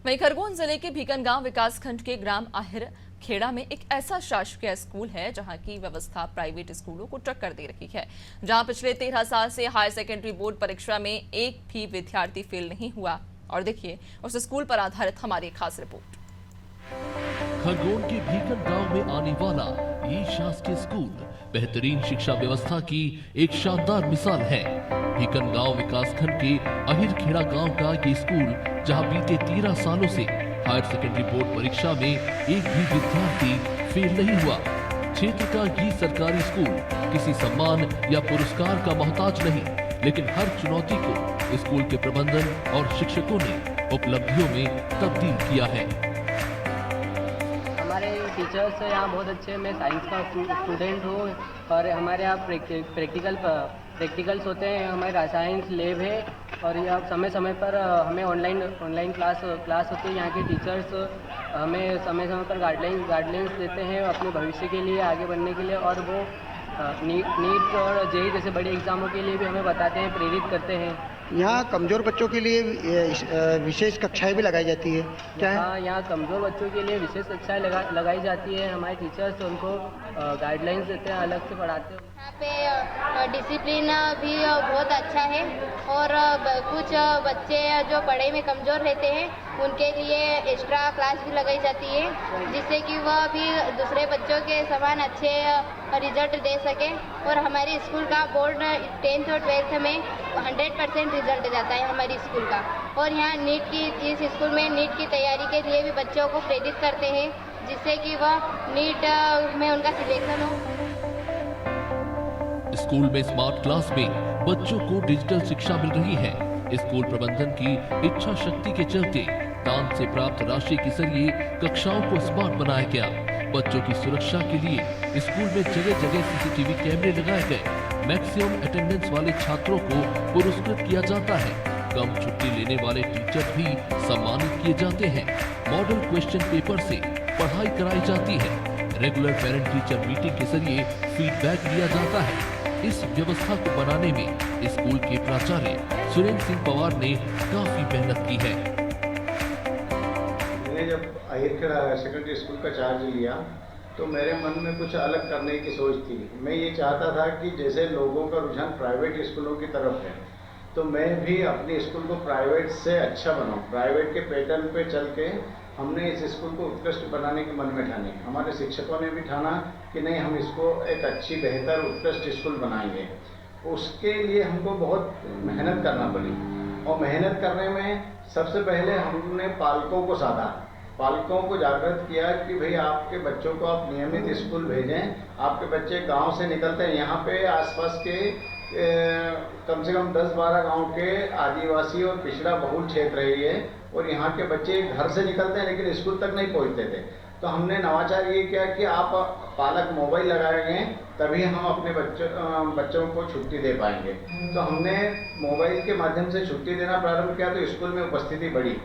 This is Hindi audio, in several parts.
वहीं खरगोन जिले के भीकनगांव विकासखंड के ग्राम आहिर खेड़ा में एक ऐसा शासकीय स्कूल है जहां की व्यवस्था प्राइवेट स्कूलों को टक्कर दे रही है। जहां पिछले 13 साल से हायर सेकेंडरी बोर्ड परीक्षा में एक भी विद्यार्थी फेल नहीं हुआ। और देखिए उस स्कूल पर आधारित हमारी खास रिपोर्ट। खरगोन के भीकनगांव में आने वाला ये शासकीय स्कूल बेहतरीन शिक्षा व्यवस्था की एक शानदार मिसाल है। भीकनगांव विकासखंड के आहिर खेड़ा गांव का ये स्कूल जहां बीते 13 सालों से हायर सेकेंडरी बोर्ड परीक्षा में एक भी विद्यार्थी फेल नहीं हुआ। क्षेत्र का ये सरकारी स्कूल किसी सम्मान या पुरस्कार का मोहताज नहीं, लेकिन हर चुनौती को स्कूल के प्रबंधन और शिक्षकों ने उपलब्धियों में तब्दील किया है। हमारे टीचर्स यहाँ बहुत अच्छे। मैं साइंस का स्टूडेंट हूँ और हमारे यहाँ प्रैक्टिकल्स होते हैं। हमारे साइंस लैब है और यह समय समय पर हमें ऑनलाइन क्लास होती है। यहाँ के टीचर्स हमें समय समय पर गाइडलाइंस देते हैं अपने भविष्य के लिए, आगे बढ़ने के लिए। और वो नीट और जेईई जैसे बड़े एग्जामों के लिए भी हमें बताते हैं, प्रेरित करते हैं। यहाँ कमज़ोर बच्चों के लिए विशेष कक्षाएं भी लगाई जाती है क्या? हाँ, यहाँ कमज़ोर बच्चों के लिए विशेष कक्षाएं लगाई जाती है। हमारे टीचर्स उनको गाइडलाइंस देते हैं, अलग से पढ़ाते हैं। यहाँ पे डिसिप्लिन भी बहुत अच्छा है और कुछ बच्चे जो पढ़ाई में कमज़ोर रहते हैं उनके लिए एक्स्ट्रा क्लास भी लगाई जाती है, जिससे कि वह भी दूसरे बच्चों के समान अच्छे रिजल्ट दे सके। और हमारे स्कूल का बोर्ड 10th और 12th में 100% रिजल्ट जाता है हमारी स्कूल का। और यहाँ इस स्कूल में नीट की तैयारी के लिए भी बच्चों को प्रेरित करते हैं, जिससे कि वह नीट में उनका सिलेक्शन हो। स्कूल में स्मार्ट क्लास में बच्चों को डिजिटल शिक्षा मिल रही है। स्कूल प्रबंधन की इच्छा शक्ति के चलते दान से प्राप्त राशि के जरिए कक्षाओं को स्मार्ट बनाया गया। बच्चों की सुरक्षा के लिए स्कूल में जगह जगह सीसीटीवी कैमरे लगाए गए। मैक्सिमम अटेंडेंस वाले छात्रों को पुरस्कृत किया जाता है। कम छुट्टी लेने वाले टीचर भी सम्मानित किए जाते हैं। मॉडल क्वेश्चन पेपर से पढ़ाई कराई जाती है। रेगुलर पेरेंट टीचर मीटिंग के जरिए फीडबैक लिया जाता है। इस व्यवस्था को बनाने में स्कूल के प्राचार्य सुरेंद्र सिंह पवार ने काफी मेहनत की है। मैंने जब आहिर खेड़ा सेकेंडरी स्कूल का चार्ज लिया तो मेरे मन में कुछ अलग करने की सोच थी। मैं ये चाहता था कि जैसे लोगों का रुझान प्राइवेट स्कूलों की तरफ है, तो मैं भी अपने स्कूल को प्राइवेट से अच्छा बनाऊं। प्राइवेट के पैटर्न पे चल के हमने इस स्कूल को उत्कृष्ट बनाने के मन में ठानी। हमारे शिक्षकों ने भी ठाना कि नहीं, हम इसको एक अच्छी, बेहतर, उत्कृष्ट स्कूल बनाएंगे। उसके लिए हमको बहुत मेहनत करना पड़ी और मेहनत करने में सबसे पहले हमने पालकों को साधा, पालकों को जागृत किया कि भाई आपके बच्चों को आप नियमित स्कूल भेजें। आपके बच्चे गांव से निकलते हैं, यहाँ पे आसपास के कम से कम 10-12 गांव के आदिवासी और पिछड़ा बहुल क्षेत्र है ये, और यहाँ के बच्चे घर से निकलते हैं लेकिन स्कूल तक नहीं पहुँचते थे। तो हमने नवाचार ये किया कि आप पालक मोबाइल लगाएंगे तभी हम अपने बच्चों को छुट्टी दे पाएंगे। तो हमने मोबाइल के माध्यम से छुट्टी देना प्रारंभ किया तो स्कूल में उपस्थिति बढ़ी।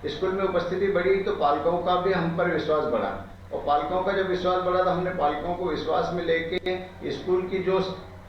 स्कूल में उपस्थिति बढ़ी तो पालकों का भी हम पर विश्वास बढ़ा, और पालकों का जब विश्वास बढ़ा तो हमने पालकों को विश्वास में लेके स्कूल की जो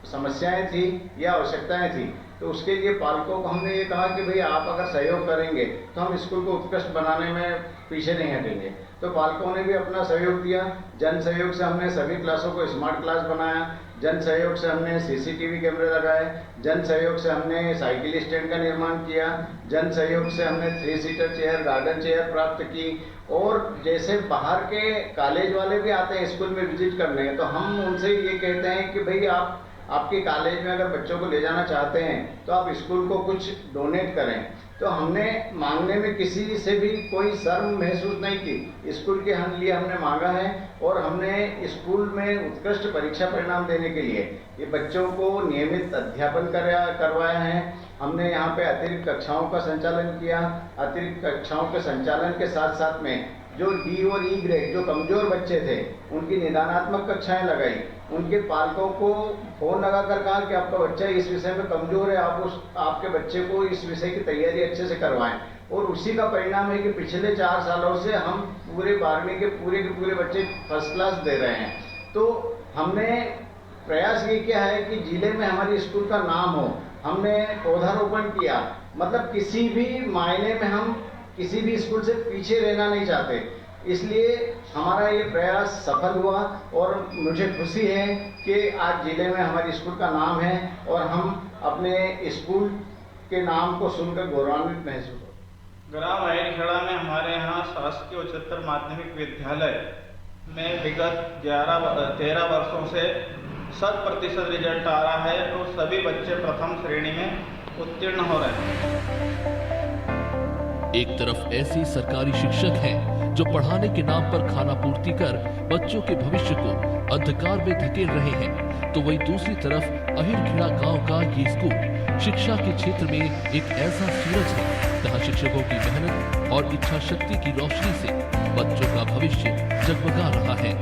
समस्याएं थी या आवश्यकताएं थी, तो उसके लिए पालकों को हमने ये कहा कि भाई आप अगर सहयोग करेंगे तो हम स्कूल को उत्कृष्ट बनाने में पीछे नहीं हटेंगे। तो पालकों ने भी अपना सहयोग दिया। जन सहयोग से हमने सभी क्लासों को स्मार्ट क्लास बनाया। जन सहयोग से हमने सीसीटीवी कैमरे लगाए। जन सहयोग से हमने साइकिल स्टैंड का निर्माण किया। जन सहयोग से हमने 3 सीटर चेयर, गार्डन चेयर प्राप्त की। और जैसे बाहर के कॉलेज वाले भी आते हैं स्कूल में विजिट करने, तो हम उनसे ये कहते हैं कि भाई आपके कॉलेज में अगर बच्चों को ले जाना चाहते हैं तो आप स्कूल को कुछ डोनेट करें। तो हमने मांगने में किसी से भी कोई शर्म महसूस नहीं की। स्कूल के लिए हमने मांगा है और हमने स्कूल में उत्कृष्ट परीक्षा परिणाम देने के लिए ये बच्चों को नियमित अध्यापन करवाया है। हमने यहाँ पे अतिरिक्त कक्षाओं का संचालन किया। अतिरिक्त कक्षाओं के संचालन के साथ साथ में जो डी और ई ग्रेड जो कमजोर बच्चे थे उनकी निदानात्मक कक्षाएं लगाई। उनके पालकों को फोन लगाकर कहा कि आपका बच्चा इस विषय में कमजोर है, आपके बच्चे को इस विषय की तैयारी अच्छे से करवाएं। और उसी का परिणाम है कि पिछले 4 सालों से हम पूरे 12वीं के पूरे बच्चे फर्स्ट क्लास दे रहे हैं। तो हमने प्रयास ये किया है कि जिले में हमारी स्कूल का नाम हो। हमने पौधारोपण किया, मतलब किसी भी मायने में हम किसी भी स्कूल से पीछे रहना नहीं चाहते। इसलिए हमारा ये प्रयास सफल हुआ और मुझे खुशी है कि आज जिले में हमारे स्कूल का नाम है और हम अपने स्कूल के नाम को सुनकर गौरवान्वित महसूस होते। ग्राम अहिरखेड़ा में हमारे यहाँ शासकीय उच्चतर माध्यमिक विद्यालय में विगत 13 वर्षों से 100% रिजल्ट आ रहा है और सभी बच्चे प्रथम श्रेणी में उत्तीर्ण हो रहे हैं। एक तरफ ऐसे सरकारी शिक्षक हैं जो पढ़ाने के नाम पर खाना पूर्ति कर बच्चों के भविष्य को अंधकार में धकेल रहे हैं, तो वहीं दूसरी तरफ अहिरखेड़ा गांव का ये स्कूल शिक्षा के क्षेत्र में एक ऐसा सूरज है जहां शिक्षकों की मेहनत और इच्छा शक्ति की रोशनी से बच्चों का भविष्य जगमगा रहा है।